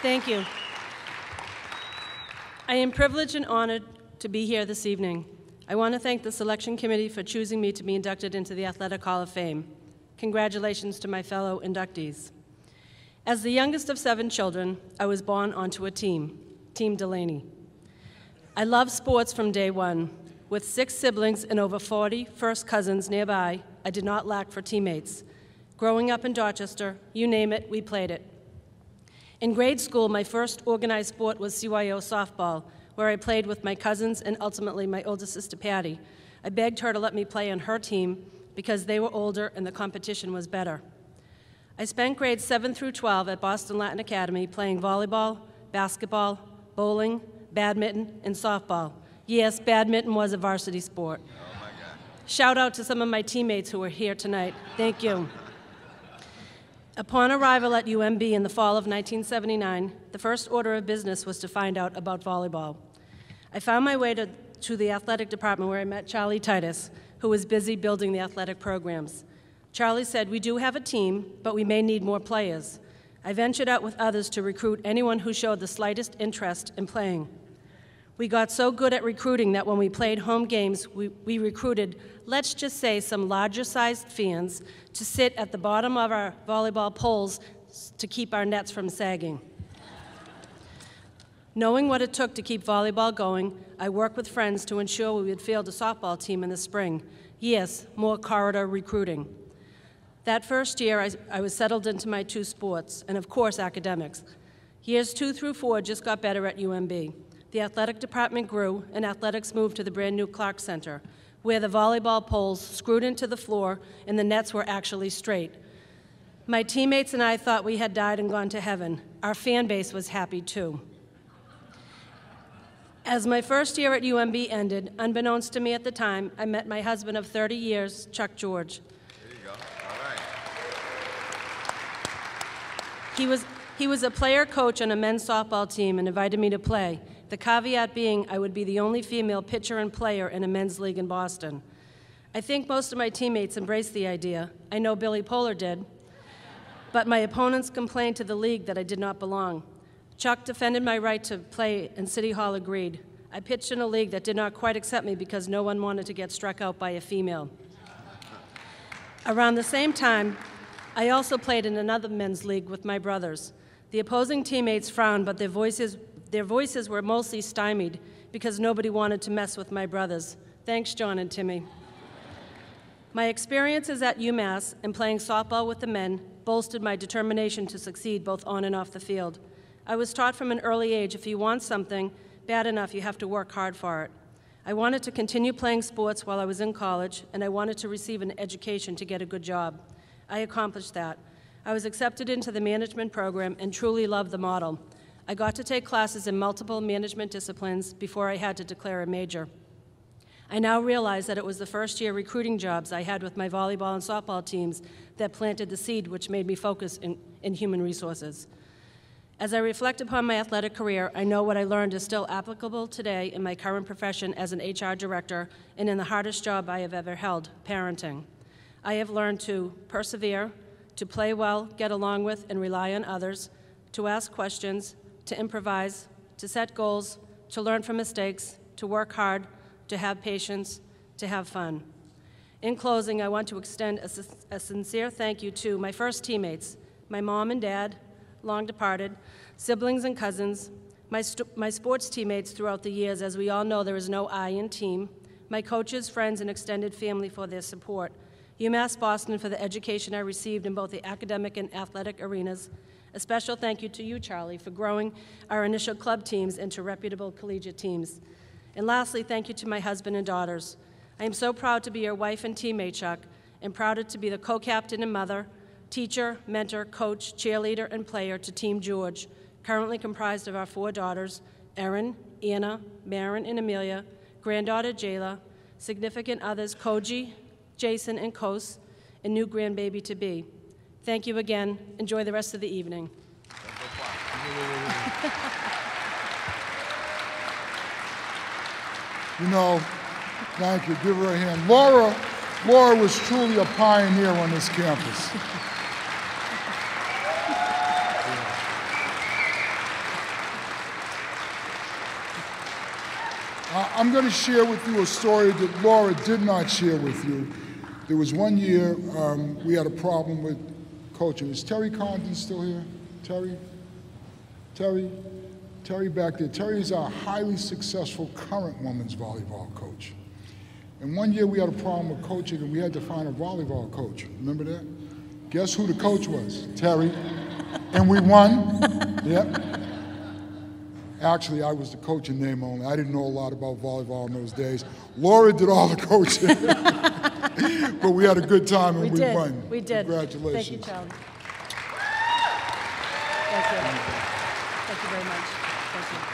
Thank you. I am privileged and honored to be here this evening. I want to thank the selection committee for choosing me to be inducted into the Athletic Hall of Fame. Congratulations to my fellow inductees. As the youngest of 7 children, I was born onto a team, Team Delaney. I loved sports from day one. With 6 siblings and over 40 first cousins nearby, I did not lack for teammates. Growing up in Dorchester, you name it, we played it. In grade school, my first organized sport was CYO softball, where I played with my cousins and ultimately my older sister, Patty. I begged her to let me play on her team because they were older and the competition was better. I spent grades 7 through 12 at Boston Latin Academy playing volleyball, basketball, bowling, badminton, and softball. Yes, badminton was a varsity sport. Oh my God. Shout out to some of my teammates who are here tonight. Thank you. Upon arrival at UMB in the fall of 1979, the first order of business was to find out about volleyball. I found my way to the athletic department where I met Charlie Titus, who was busy building the athletic programs. Charlie said, "We do have a team, but we may need more players." I ventured out with others to recruit anyone who showed the slightest interest in playing. We got so good at recruiting that when we played home games, we recruited, let's just say, some larger-sized fans to sit at the bottom of our volleyball poles to keep our nets from sagging. Knowing what it took to keep volleyball going, I worked with friends to ensure we would field a softball team in the spring. Yes, more corridor recruiting. That first year, I was settled into my 2 sports, and of course, academics. Years 2 through 4 just got better at UMB. The athletic department grew, and athletics moved to the brand new Clark Center, where the volleyball poles screwed into the floor and the nets were actually straight. My teammates and I thought we had died and gone to heaven. Our fan base was happy too. As my first year at UMB ended, unbeknownst to me at the time, I met my husband of 30 years, Chuck George. There you go. All right. He was a player coach on a men's softball team and invited me to play. The caveat being I would be the only female pitcher and player in a men's league in Boston. I think most of my teammates embraced the idea. I know Billy Poehler did. But my opponents complained to the league that I did not belong. Chuck defended my right to play, and City Hall agreed. I pitched in a league that did not quite accept me because no one wanted to get struck out by a female. Around the same time, I also played in another men's league with my brothers. The opposing teammates frowned, but their voices were mostly stymied because nobody wanted to mess with my brothers. Thanks, John and Timmy. My experiences at UMass and playing softball with the men bolstered my determination to succeed both on and off the field. I was taught from an early age, if you want something bad enough, you have to work hard for it. I wanted to continue playing sports while I was in college, and I wanted to receive an education to get a good job. I accomplished that. I was accepted into the management program and truly loved the model. I got to take classes in multiple management disciplines before I had to declare a major. I now realize that it was the first-year recruiting jobs I had with my volleyball and softball teams that planted the seed which made me focus in human resources. As I reflect upon my athletic career, I know what I learned is still applicable today in my current profession as an HR director and in the hardest job I have ever held, parenting. I have learned to persevere, to play well, get along with, and rely on others, to ask questions, to improvise, to set goals, to learn from mistakes, to work hard, to have patience, to have fun. In closing, I want to extend a sincere thank you to my first teammates, my mom and dad, long departed, siblings and cousins, my sports teammates throughout the years. As we all know, there is no I in team, my coaches, friends, and extended family for their support, UMass Boston for the education I received in both the academic and athletic arenas. A special thank you to you, Charlie, for growing our initial club teams into reputable collegiate teams. And lastly, thank you to my husband and daughters. I am so proud to be your wife and teammate, Chuck, and proud to be the co-captain and mother, teacher, mentor, coach, cheerleader, and player to Team George, currently comprised of our 4 daughters, Erin, Anna, Marin, and Amelia, granddaughter Jayla, significant others Koji, Jason, and Kos, and new grandbaby to be. Thank you again. Enjoy the rest of the evening. You know, thank you. Give her a hand. Laura was truly a pioneer on this campus. I'm going to share with you a story that Laura did not share with you. There was one year we had a problem with coaching. Is Terry Condon still here? Terry? Terry back there. Terry is our highly successful current women's volleyball coach. And one year we had a problem with coaching and we had to find a volleyball coach. Remember that? Guess who the coach was? Terry. And we won. Yep. Actually, I was the coach in name only. I didn't know a lot about volleyball in those days. Laura did all the coaching. But we had a good time and we won. We did. Congratulations. Thank you, Charlie. Thank you. Thank you very much. Thank you.